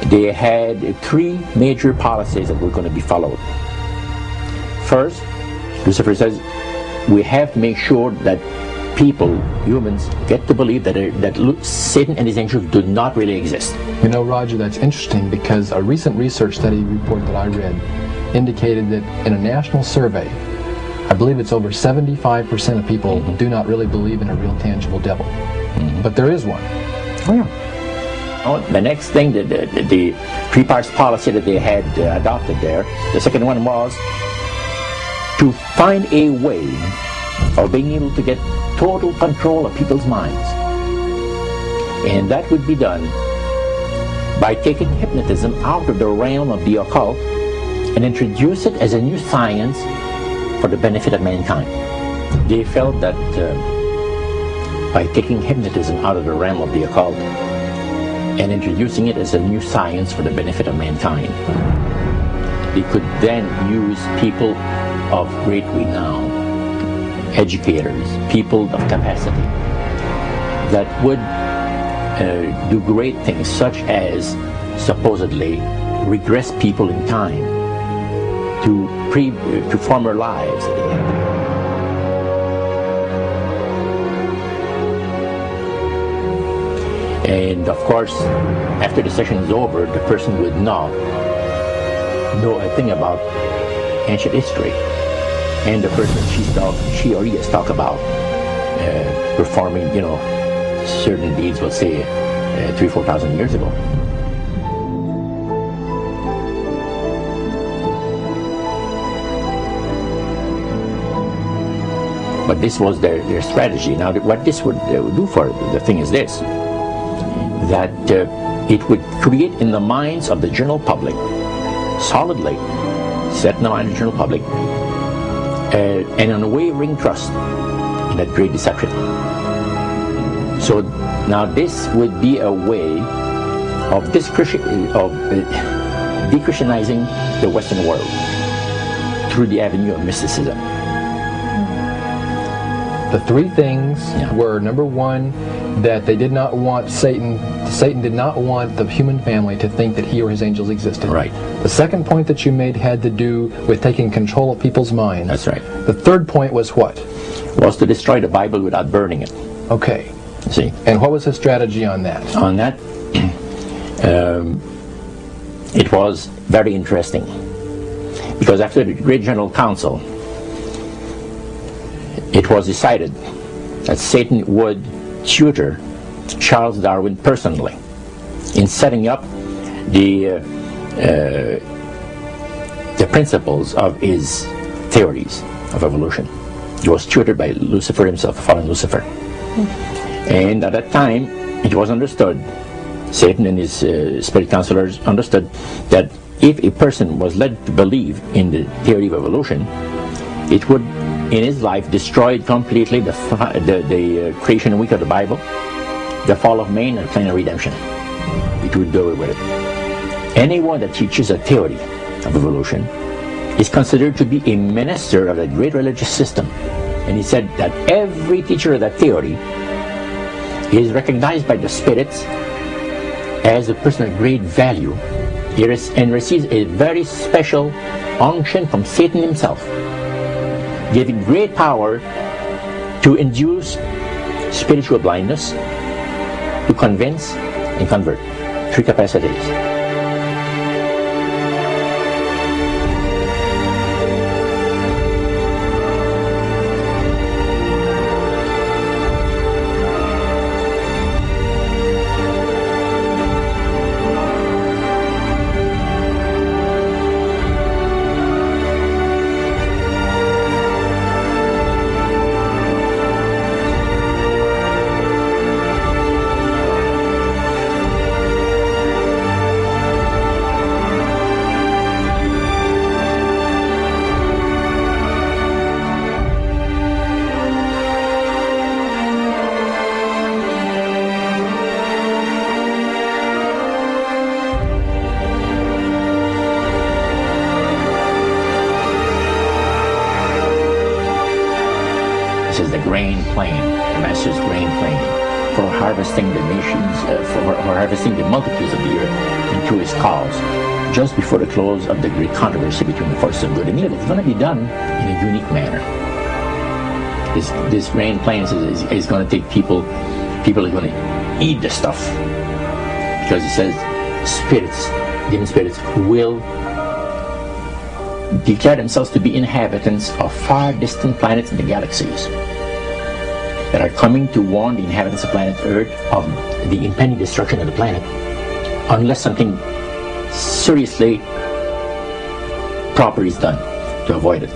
they had three major policies that were going to be followed. First, Lucifer says, we have to make sure that people, humans, get to believe that Satan and his angels do not really exist. You know, Roger, that's interesting because a recent research study report that I read indicated that in a national survey, I believe it's over 75% of people do not really believe in a real tangible devil. But there is one. Oh, yeah. Oh, the next thing, the three parts policy that they had adopted there, the second one was to find a way of being able to get total control of people's minds. And that would be done by taking hypnotism out of the realm of the occult and introduce it as a new science for the benefit of mankind. They felt that by taking hypnotism out of the realm of the occult and introducing it as a new science for the benefit of mankind, they could then use people of great renown, educators, people of capacity, that would do great things, such as supposedly regress people in time to former lives that they had. And of course, after the session is over, the person would not know a thing about ancient history. And the person she or he has talked about performing, certain deeds, let's say 3,000-4,000 years ago. But this was their strategy. Now, what this would do for the thing is this, that it would create in the minds of the general public, solidly set in the mind of the general public, an unwavering trust in that great deception. So now this would be a way of de-Christianizing the Western world through the avenue of mysticism. The three things were, number one, that they did not want Satan did not want the human family to think that he or his angels existed. Right. The second point that you made had to do with taking control of people's minds. That's right. The third point was what? Was to destroy the Bible without burning it. Okay. See. And what was his strategy on that? On that, it was very interesting. Because after the Great General Council, it was decided that Satan would tutor Charles Darwin personally in setting up the principles of his theories of evolution. He was tutored by Lucifer himself, fallen Lucifer. And at that time, it was understood, Satan and his spirit counselors understood, that if a person was led to believe in the theory of evolution, it would, in his life, destroy completely the creation week of the Bible, the fall of man, and the plan of redemption. It would do away with it. Anyone that teaches a theory of evolution is considered to be a minister of a great religious system. And he said that every teacher of that theory is recognized by the spirits as a person of great value and receives a very special unction from Satan himself, giving great power to induce spiritual blindness, to convince and convert. Three capacities. This is the grain plane, the master's grain plane. for harvesting the nations, for harvesting the multitudes of the earth into his cause, just before the close of the great controversy between the forces of good and evil. It's going to be done in a unique manner. This rain plans is going to take people are going to eat the stuff, because it says spirits, demon spirits, will declare themselves to be inhabitants of far distant planets in the galaxies that are coming to warn the inhabitants of planet Earth of the impending destruction of the planet, unless something seriously proper is done to avoid it.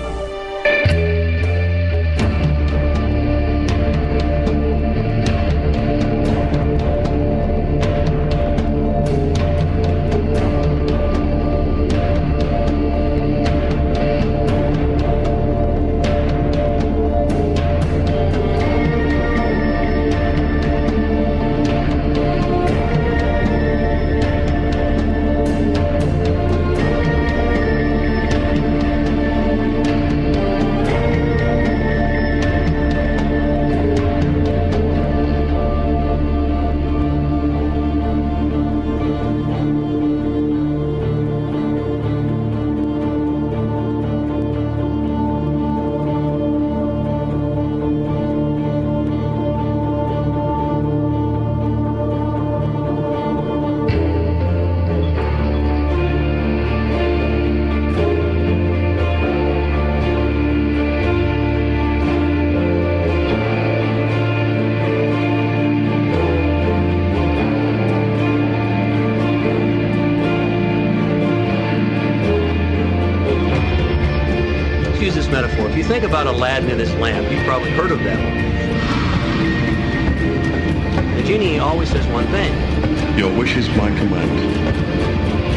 Use this metaphor. If you think about Aladdin and his lamp, you've probably heard of that one. The genie always says one thing. Your wish is my command.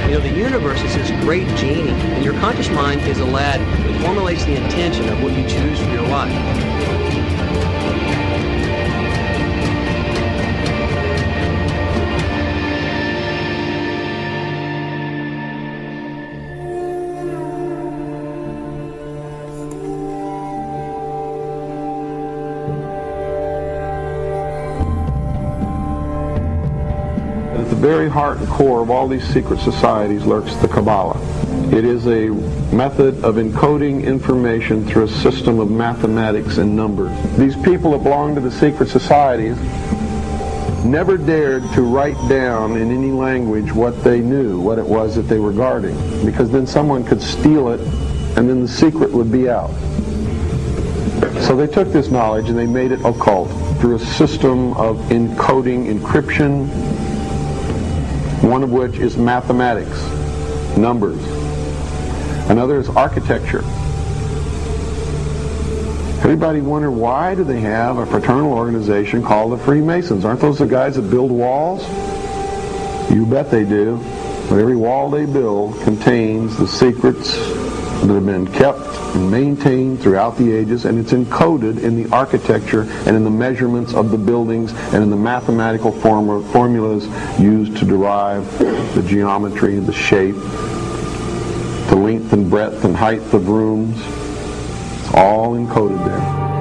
You know, the universe is this great genie, and your conscious mind is Aladdin. It formulates the intention of what you choose for your life. At the very heart and core of all these secret societies lurks the Kabbalah. It is a method of encoding information through a system of mathematics and numbers. These people that belong to the secret societies never dared to write down in any language what they knew, what it was that they were guarding, because then someone could steal it and then the secret would be out. So they took this knowledge and they made it occult through a system of encoding, encryption, one of which is mathematics, numbers. Another is architecture. Everybody wonder, why do they have a fraternal organization called the Freemasons? Aren't those the guys that build walls? You bet they do. But every wall they build contains the secrets that have been kept and maintained throughout the ages, and it's encoded in the architecture and in the measurements of the buildings and in the mathematical formulas used to derive the geometry, the shape, the length and breadth and height of rooms. It's all encoded there.